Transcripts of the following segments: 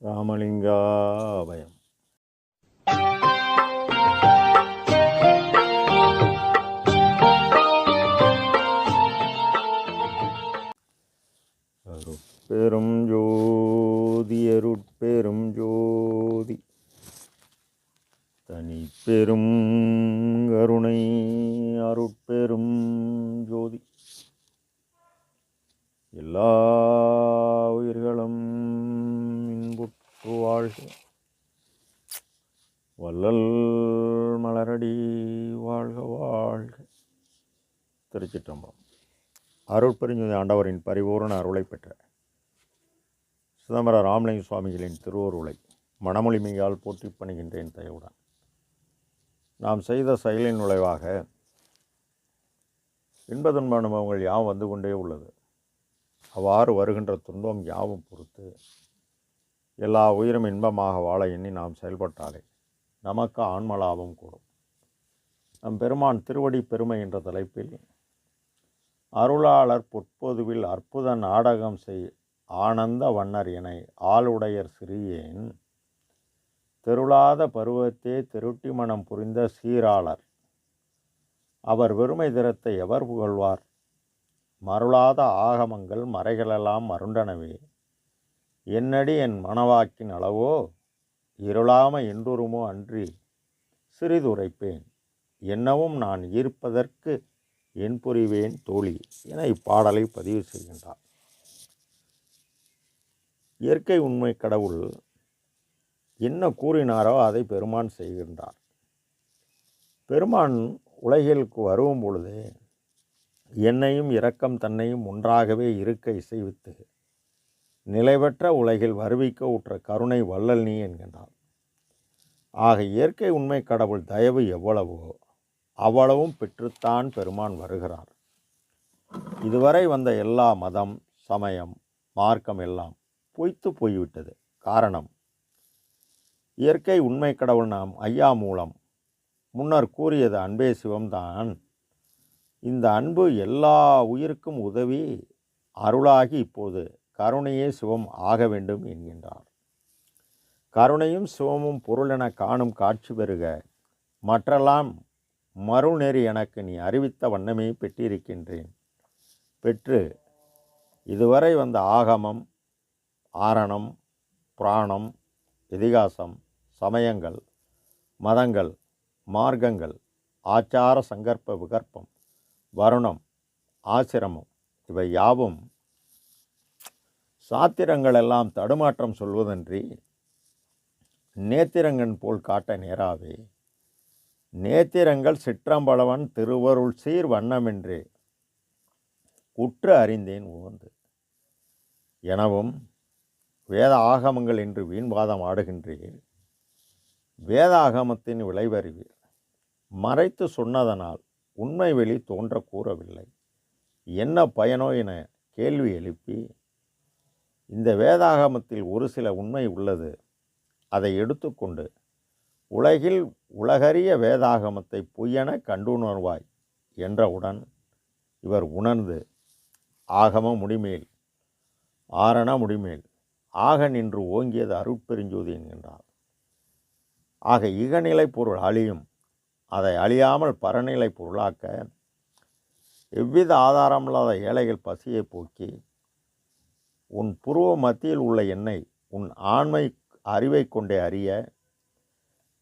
ராமலிங்காபயம். அருட்பெரும் ஜோதி அருட்பெரும் ஜோதி தனிப்பெரும் கருணை அருட்பெரும் ஜோதி எல்லா உயிர்களும் இன்புற்று வாழ்க. வள்ளல் மலரடி வாழ்க வாழ்க. திருச்சிற்றம்பலம். அருட்பெருஞ்சோதி ஆண்டவரின் பரிபூரண அருளை பெற்ற சிதம்பர ராமலிங்க சுவாமிகளின் திருவருளை மனமொழிமையால் போற்றி பணிகின்றேன் தயவுடன். நாம் செய்த செயலின் நுழைவாக இன்ப துன்ப அனுபவங்கள் யாவும் வந்து கொண்டே உள்ளது. அவ்வாறு வருகின்ற துன்பம் யாவும் பொறுத்து எல்லா உயிரும் இன்பமாக வாழ எண்ணி நாம் செயல்பட்டாலே நமக்கு ஆன்ம லாபம் கூடும். நம் பெருமான் திருவடி பெருமை என்ற தலைப்பில் அருளாளர் பொற்பொதுவில் அற்புத நாடகம் செய் ஆனந்த வண்ணர் என ஆளுடையர் சிறியேன் தெருளாத பருவத்தே திருட்டி மனம் புரிந்த சீராளர் அவர் வெறுமை திறத்தை எவர் புகழ்வார்? மருளாத ஆகமங்கள் மறைகளெல்லாம் மருண்டனவே என்னடி என் மனவாக்கின் அளவோ இருளாம என்றுருமோ அன்றி சிறிதுரைப்பேன் என்னவும் நான் ஈர்ப்பதற்கு என் புரிவேன் தோழி என இப்பாடலை பதிவு செய்கின்றார். இயற்கை உண்மை கடவுள் என்ன கூறினாரோ அதை பெருமான் செய்கின்றார். பெருமான் உலகிற்கு வரும் பொழுது என்னையும் இரக்கம் தன்னையும் ஒன்றாகவே இருக்க இசைவித்து நிலைபெற்ற உலகில் வருவிக்க உற்ற கருணை வள்ளல் நீ என்கின்றார். ஆக இயற்கை உண்மை கடவுள் தயவு எவ்வளவோ அவ்வளவும் பெற்றுத்தான் பெருமான் வருகிறார். இதுவரை வந்த எல்லா மதம் சமயம் மார்க்கம் எல்லாம் பொய்த்து போய்விட்டது. காரணம், இயற்கை உண்மை கடவுள் நாம் ஐயா மூலம் முன்னர் கூறியது அன்பே சிவம்தான். இந்த அன்பு எல்லா உயிருக்கும் உதவி அருளாகி இப்போது கருணையே சிவம் ஆக வேண்டும் என்கின்றார். கருணையும் சிவமும் பொருளென காணும் காட்சி பெறுக மற்றெல்லாம் மறுநெறி எனக்கு நீ அறிவித்த வண்ணமே பெற்றிருக்கின்றேன். பெற்று இதுவரை வந்த ஆகமம் ஆரணம் புராணம் இதிகாசம் சமயங்கள் மதங்கள் மார்க்கங்கள் ஆச்சார சங்கற்ப விகற்பம் வருணம் ஆசிரமம் இவை யாவும் சாத்திரங்கள் எல்லாம் தடுமாற்றம் சொல்வதன்றி நேத்திரங்கன் போல் காட்ட நேராவே நேத்திரங்கள் சிற்றம்பளவன் திருவருள் சீர் வண்ணமென்றே உற்று அறிந்தேன் உவந்து எனவும் வேத ஆகமங்கள் என்று வீண்வாதம் ஆடுகின்றீர். வேத ஆகமத்தின் விளைவறிவீர். மறைத்து சொன்னதனால் உண்மை வெளி தோன்ற கூறவில்லை. என்ன பயனோ என கேள்வி எழுப்பி இந்த வேதாகமத்தில் ஒரு சில உண்மை உள்ளது, அதை எடுத்துக்கொண்டு உலகில் உலகறிய வேதாகமத்தை பொய்யென கண்டுணர்வாய் என்றவுடன் இவர் உணர்ந்து ஆகம முடிமேல் ஆரண முடிமேல் ஆக நின்று ஓங்கியது அருட்பெருஞ்சோதி என்கின்றார். ஆக இகநிலை பொருள் அழியும், அதை அழியாமல் பரநிலை பொருளாக்க எவ்வித ஆதாரமில்லாத ஏழைகள் பசியை போக்கி உன் புருவ மத்தியில் உள்ள எண்ணெய் உன் ஆண்மை அறிவை கொண்டே அறிய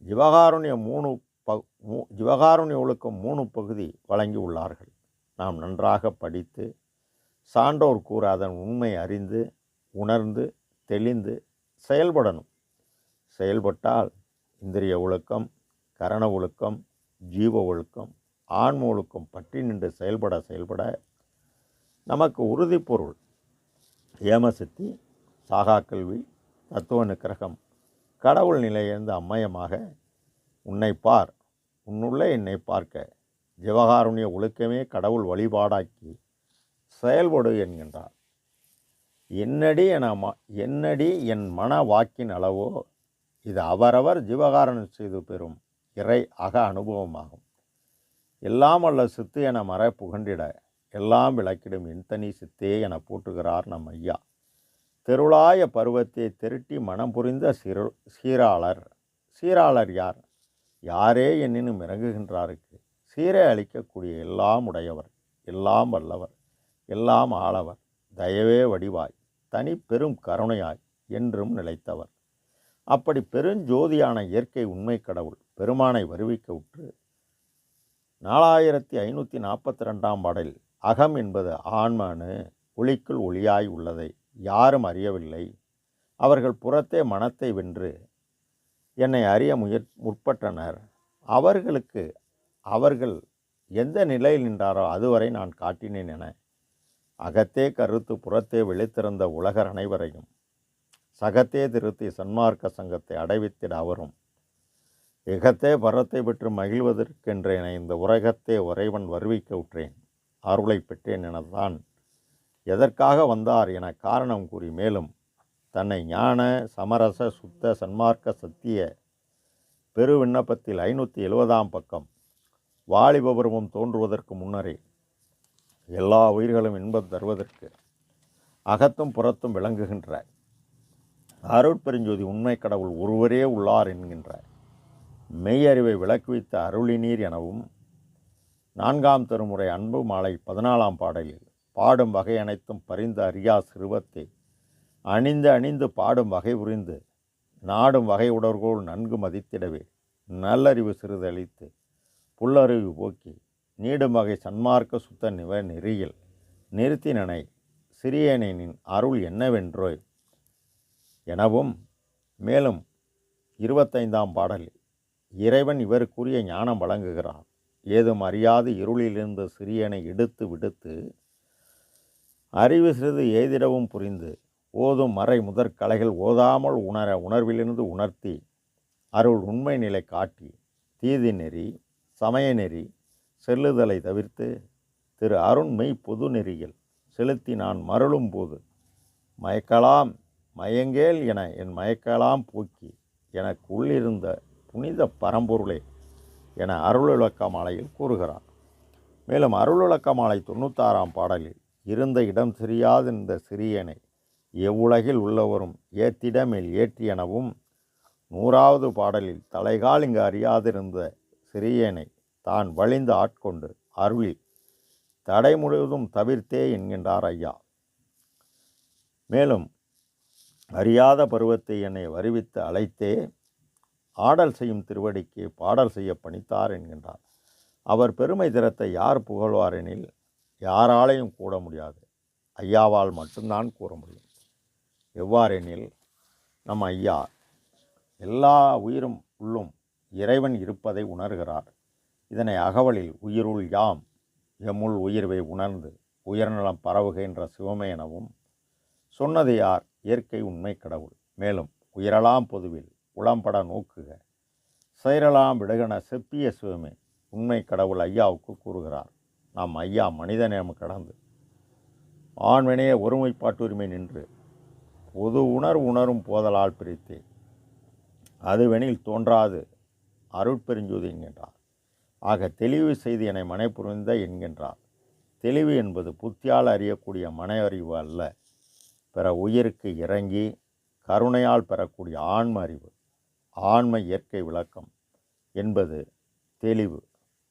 ஜீவகாருண்ய ஒழுக்கம் 3 பகுதி வழங்கி உள்ளார்கள். நாம் நன்றாக படித்து சான்றோர் கூற அதன் உண்மை அறிந்து உணர்ந்து தெளிந்து செயல்படணும். செயல்பட்டால் இந்திரிய ஒழுக்கம் கரண ஒழுக்கம் ஜீவ ஒழுக்கம் ஆன்ம ஒழுக்கம் பற்றி நின்று செயல்பட நமக்கு உறுதிப்பொருள் ஏமசித்தி சாகா கல்வி தத்துவ நிக்கிரகம் கடவுள் நிலையிலிருந்து அம்மயமாக உன்னை பார் உன்னுள்ளே என்னை பார்க்க ஜீவகாருண்ய ஒழுக்கமே கடவுள் வழிபாடாக்கி செயல்படு என்கின்றார். என்னடி என் மன வாக்கின் அளவோ இது அவரவர் ஜீவகாரணம் செய்து பெறும் இறை அக அனுபவமாகும். எல்லாம் அல்ல சித்து என மற புகண்டிட எல்லாம் விளக்கிடும் என் தனி சித்தே என போற்றுகிறார் நம் ஐயா தெருளாய பருவத்தை திருட்டி மனம் புரிந்த சீராளர். சீராளர் யார்? யாரே எண்ணினும் இறங்குகின்றாருக்கு சீரை அளிக்கக்கூடிய எல்லாம் உடையவர், எல்லாம் வல்லவர், எல்லாம் ஆளவர், தயவே வடிவாய், தனி பெரும் கருணையாய் என்றும் நிலைத்தவர். அப்படி பெருஞ்சோதியான இயற்கை உண்மை கடவுள் பெருமானை வருவிக்க உற்று 4542 பாடலில் அகம் என்பது ஆன்மனு ஒளிக்குள் ஒளியாய் உள்ளதை யாரும் அறியவில்லை. அவர்கள் புறத்தே மனத்தை வென்று என்னை அறிய முற்பட்டனர். அவர்கள் எந்த நிலையில் நின்றாரோ அதுவரை நான் காட்டினேன் என அகத்தே கருத்து புறத்தே வெளித்திறந்த உலகர் அனைவரையும் சகத்தே திருத்தி சன்மார்க்க சங்கத்தை அடைவித்திட அவரும் எகத்தே பரத்தை பெற்று மகிழ்வதற்கென்றேன இந்த உலகத்தே உறைவன் வருவிக்க உற்றேன், அருளை பெற்றேன் எனத்தான் எதற்காக வந்தார் என காரணம் கூறி மேலும் தன்னை ஞான சமரச சுத்த சன்மார்க்க சத்திய பெரு விண்ணப்பத்தில் 570 பக்கம் வாலிபபருவம் தோன்றுவதற்கு முன்னரே எல்லா உயிர்களும் இன்பம் தருவதற்கு அகத்தும் புறத்தும் விளங்குகின்ற அருட்பெருஞ்சோதி உண்மை கடவுள் ஒருவரே உள்ளார் என்கின்ற மெய்யறிவை விளக்குவித்த அருளினீர் எனவும் 4ஆம் திருமுறை அன்பு மாலை 14ஆம் பாடலில் பாடும் வகை அனைத்தும் பரிந்து அறியா சிறுவத்தை அணிந்து பாடும் வகை புரிந்து நாடும் வகை உடற்கோள் நன்கு மதித்திடவே நல்லறிவு சிறிதளித்து புல்லறிவு போக்கி நீடும் வகை சன்மார்க்க சுத்த நெறியில் நிறுத்தினனை சிறியனின் அருள் என்னவென்றோ எனவும் மேலும் 25ஆம் பாடலில் இறைவன் இவருக்குரிய ஞானம் வழங்குகிறார். ஏதும் அறியாது இருளிலிருந்து சிறியனை எடுத்து விடுத்து அறிவு சிறிது ஏதிடவும் புரிந்து ஓதும் மறை முதற் கலைகள் ஓதாமல் உணர்விலிருந்து உணர்த்தி அருள் உண்மை நிலை காட்டி தீதி நெறி சமய நெறி செல்லுதலை தவிர்த்து திரு அருண்மெய் பொது நெறியில் செலுத்தி நான் மருளும் போது மயக்கலாம் மயங்கேல் என என் மயக்கலாம் போக்கி எனக்கு உள்ளிருந்த புனித பரம்பொருளே என அருள்விளக்க மாலையில் கூறுகிறார். மேலும் அருள்விளக்க மாலை 96ஆம் பாடலில் இருந்த இடம் தெரியாத இந்த சிறியனை எவ்வுலகில் உள்ளவரும் ஏத்திடமேல் ஏற்றி எனவும் 100ஆவது பாடலில் தலைகால் இங்கு அறியாதிருந்த சிறியனை தான் வழிந்து ஆட்கொண்டு அருளி தடை முழுவதும் தவிர்த்தே என்கின்றார் ஐயா. மேலும் அறியாத பருவத்தை என்னை வருவித்து அழைத்தே ஆடல் செய்யும் திருவடிக்கு பாடல் செய்ய பணித்தார் என்கின்றார். அவர் பெருமை திறத்தை யார் புகழ்வார் எனில் யாராலையும் கூட முடியாது, ஐயாவால் மட்டும்தான் கூற முடியும். எவ்வாறெனில் நம் ஐயா எல்லா உயிரும் உள்ளும் இறைவன் இருப்பதை உணர்கிறார். இதனை அகவலில் உயிருள் யாம் எம்முள் உயிர்வை உணர்ந்து உயர்நலம் பரவுகின்ற சிவமே எனவும் சொன்னது யார்? இயற்கை உண்மை கடவுள். மேலும் உயிரலாம் பொதுவில் உளம்பட நோக்குக செயரலாம் விடுகன செப்பிய சிவமே உண்மை கடவுள் ஐயாவுக்கு கூறுகிறார். நாம் ஐயா மனித நேரம் கடந்து ஆண்வினைய ஒருமைப்பாட்டுரிமை நின்று பொது உணரும் போதலால் பிரித்தே அதுவெனில் தோன்றாது அருட்பெருஞ்சோதி என்கின்றார். ஆக தெளிவு செய்து என்னை மனை புரிந்த என்கின்றார். தெளிவு என்பது புத்தியால் அறியக்கூடிய மன அறிவு அல்ல, பிற உயிருக்கு இறங்கி கருணையால் பெறக்கூடிய ஆன்ம அறிவு. ஆன்ம இயற்கை விளக்கம் என்பது தெளிவு.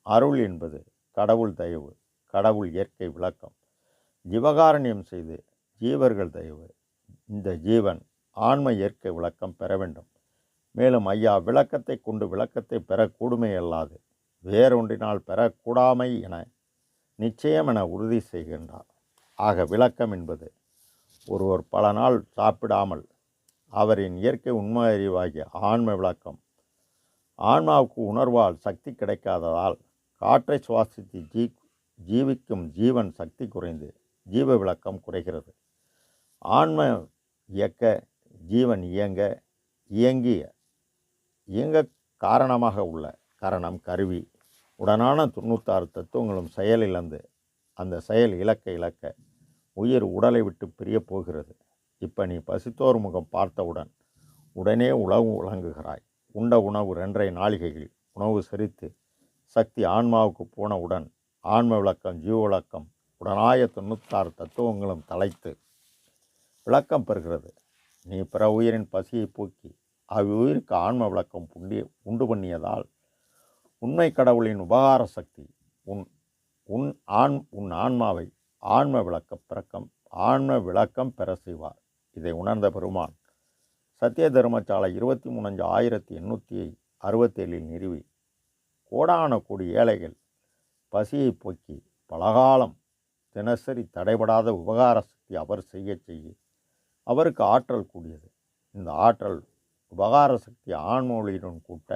அருள் என்பது கடவுள் தயவு, கடவுள் இயற்கை விளக்கம். ஜீவகாரண்யம் செய்து ஜீவர்கள் தயவு. இந்த ஜீவன் ஆன்ம இயற்கை விளக்கம் பெற வேண்டும். மேலும் ஐயா விளக்கத்தை கொண்டு விளக்கத்தை பெறக்கூடுமே அல்லாது வேறொன்றினால் பெறக்கூடாமை என நிச்சயம் என உறுதி செய்கின்றார். ஆக விளக்கம் என்பது ஒருவர் பல நாள் சாப்பிடாமல் அவரின் இயற்கை உண்மை அறிவாகிய ஆன்ம விளக்கம். ஆன்மாவுக்கு உணர்வால் சக்தி கிடைக்காததால் காற்றை சுவாசித்து ஜீவிக்கும் ஜீவன் சக்தி குறைந்து ஜீவ விளக்கம் குறைகிறது. ஆன்ம இயக்க ஜீவன் இயங்க காரணமாக உள்ள கரணம் கருவி உடனான 96 தத்துவங்களும் செயலிழந்து அந்த செயல் இழக்க உயிர் உடலை விட்டு பிரிய போகிறது. இப்போ நீ பசித்தோர் முகம் பார்த்தவுடன் உடனே உணவு வழங்குகிறாய். உண்ட உணவு 2.5 நாளிகையில் உணவு செரித்து சக்தி ஆன்மாவுக்கு போனவுடன் ஆன்ம விளக்கம் ஜீவ விளக்கம் உடனாய 96 தத்துவங்களும் தலைத்து விளக்கம் பெறுகிறது. நீ பிற உயிரின் பசியை போக்கி அவ்வுயிருக்கு ஆன்ம விளக்கம் உண்டு பண்ணியதால் உண்மை கடவுளின் உபகார சக்தி உன் ஆன்மாவை ஆன்ம விளக்கம் பெற செய்வார். இதை உணர்ந்த பெருமான் சத்திய தர்மசாலை 23/5/1867 நிறுவி கோடான கோடி ஏழைகள் பசியை போக்கி பலகாலம் தினசரி தடைபடாத உபகார சக்தி அவர் செய்ய அவருக்கு ஆற்றல் கூடியது. இந்த ஆற்றல் உபகார சக்தி ஆன்ம ஒளியுடன் கூட்ட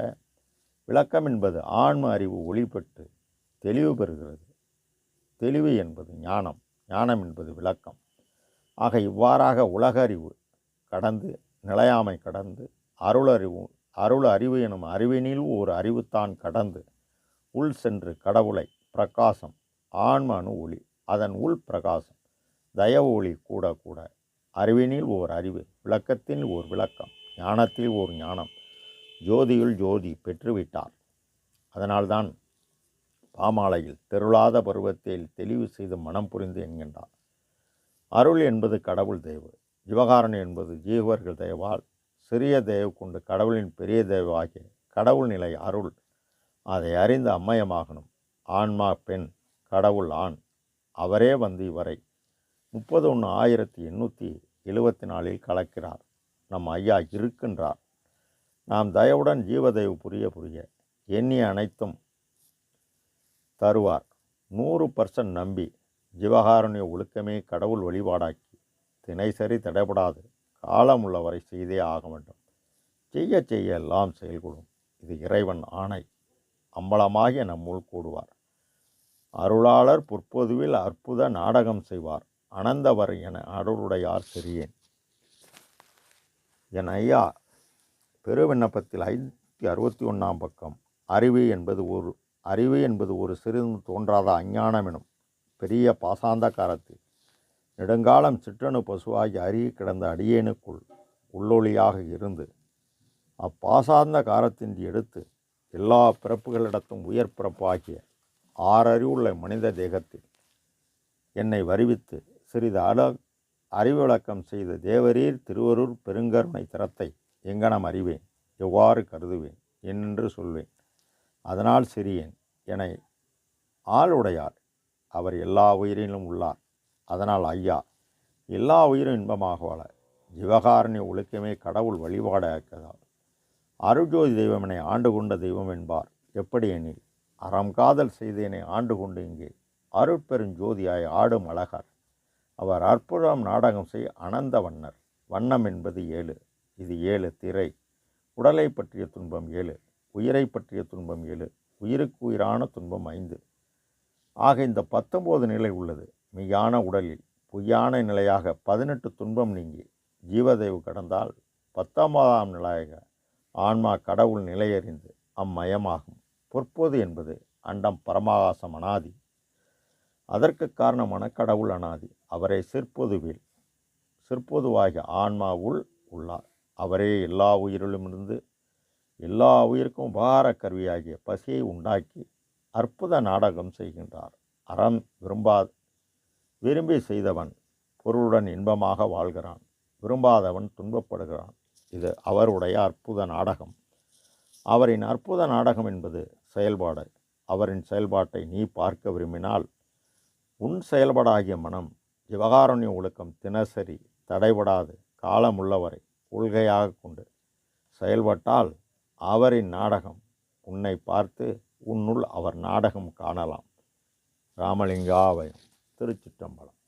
விளக்கம் என்பது ஆன்ம அறிவு ஒளிபெற்று தெளிவு பெறுகிறது. தெளிவு என்பது ஞானம், ஞானம் என்பது விளக்கம். ஆக இவ்வாறாக உலக அறிவு கடந்து நிலையாமை கடந்து அருள் அறிவு எனும் அறிவினில் ஒரு அறிவுத்தான் கடந்து உள் சென்று கடவுளை பிரகாசம் ஆன்ம அணு ஒளி அதன் உள் பிரகாசம் தயவு ஒளி கூட கூட அறிவினில் ஓர் அறிவு விளக்கத்தில் ஓர் விளக்கம் ஞானத்தில் ஓர் ஞானம் ஜோதியுள் ஜோதி பெற்றுவிட்டார். அதனால்தான் பாமாலையில் தெருளாத பருவத்தில் தெளிவு செய்து மனம் புரிந்து என்கின்றார். அருள் என்பது கடவுள் தயவு, ஜீவகாரணம் என்பது ஜீவர்கள் தயவால் சிறிய தயவு கொண்டு கடவுளின் பெரிய தயவு ஆகிய கடவுள் நிலை அருள். அதை அறிந்து அம்மயமாகணும். ஆன்மா பெண், கடவுள் ஆண். அவரே வந்து இவரை 30/1/1874 கலக்கிறார். நம் ஐயா இருக்கின்றார். நாம் தயவுடன் ஜீவதயவு புரிய எண்ணிய அனைத்தும் தருவார். 100% நம்பி ஜீவகாருண்ய ஒழுக்கமே கடவுள் வழிபாடாக்கி தினைசரி தடைபடாது காலம் உள்ளவரை செய்தே ஆக வேண்டும். செய்ய செய்ய எல்லாம் செயல்கூடும். இது இறைவன் ஆணை. அம்பலமாகிய நம்முள் கூடுவார். அருளாளர் பொற்பொதுவில் அற்புத நாடகம் செய்வார். அனந்தவர் என அருளுடையார் சிறியேன். என் ஐயா பெரு விண்ணப்பத்தில் 561 பக்கம் அறிவு என்பது ஒரு சிறிதும் தோன்றாத அஞ்ஞானம் எனும் பெரிய பாசாந்த காரத்தில் நெடுங்காலம் சிற்றணு பசுவாகி அருகி கிடந்த அடியேனுக்குள் உள்ளொளியாக இருந்து அப்பாசாந்த காரத்தின் எடுத்து எல்லா பிறப்புகளிடத்தும் உயர் பிறப்பாகிய ஆறறிவுள்ள மனித தேகத்தில் என்னை வருவித்து சிறிது அறிவு விளக்கம் செய்த தேவரீர் திருவருள் பெருங்கருணை திறத்தை எங்கனம் அறிவேன், எவ்வாறு கருதுவேன், என்னென்று சொல்வேன். அதனால் சிறியேன் என ஆளுடையார். அவர் எல்லா உயிரிலும் உள்ளார். அதனால் ஐயா எல்லா உயிரும் இன்பமாக வாழ ஜீவகாரண்ய ஒழுக்கமே கடவுள் வழிபாடாக்கதால் அருள்ஜோதி தெய்வமெனை ஆண்டு கொண்ட தெய்வம் என்பார். எப்படி எனில் அறம் காதல் செய்தேனை ஆண்டு கொண்டு இங்கே அருட்பெருஞ்சோதியாய் ஆடும் அழகர். அவர் அற்புதம் நாடகம் செய் அனந்த வண்ணர். வண்ணம் என்பது 7. இது 7 திரை. உடலை பற்றிய துன்பம் 7, உயிரை பற்றிய துன்பம் 7, உயிருக்கு உயிரான துன்பம் 5. ஆக இந்த 19 நிலை உள்ளது. மெய்யான உடலில் பொய்யான நிலையாக 18 துன்பம் நீங்கி ஜீவதெய்வு கடந்தால் 19ஆம் நிலையாக ஆன்மா கடவுள் நிலையறிந்து அம்மயமாகும். பொற்போது என்பது அண்டம் பரமாகாசம் அனாதி. அதற்கு காரணமான கடவுள் அனாதி. அவரை சிற்பொதுவாகிய ஆன்மா உள்ளார். அவரே எல்லா உயிரிலுமிருந்து எல்லா உயிருக்கும் உபகார கருவியாகிய பசியை உண்டாக்கி அற்புத நாடகம் செய்கின்றார். அறம் விரும்பி செய்தவன் பொருளுடன் இன்பமாக வாழ்கிறான். விரும்பாதவன் துன்பப்படுகிறான். இது அவருடைய அற்புத நாடகம். அவரின் அற்புத நாடகம் என்பது செயல்பாடு. அவரின் செயல்பாட்டை நீ பார்க்க விரும்பினால் உன் செயல்பாடாகிய மனம் ஜீவகாருண்ய ஒழுக்கம் தினசரி தடைபடாது காலமுள்ளவரை கொள்கையாக கொண்டு செயல்பட்டால் அவரின் நாடகம் உன்னை பார்த்து உன்னுள் அவர் நாடகம் காணலாம். ராமலிங்காபயம். திருச்சிற்றம்பலம்.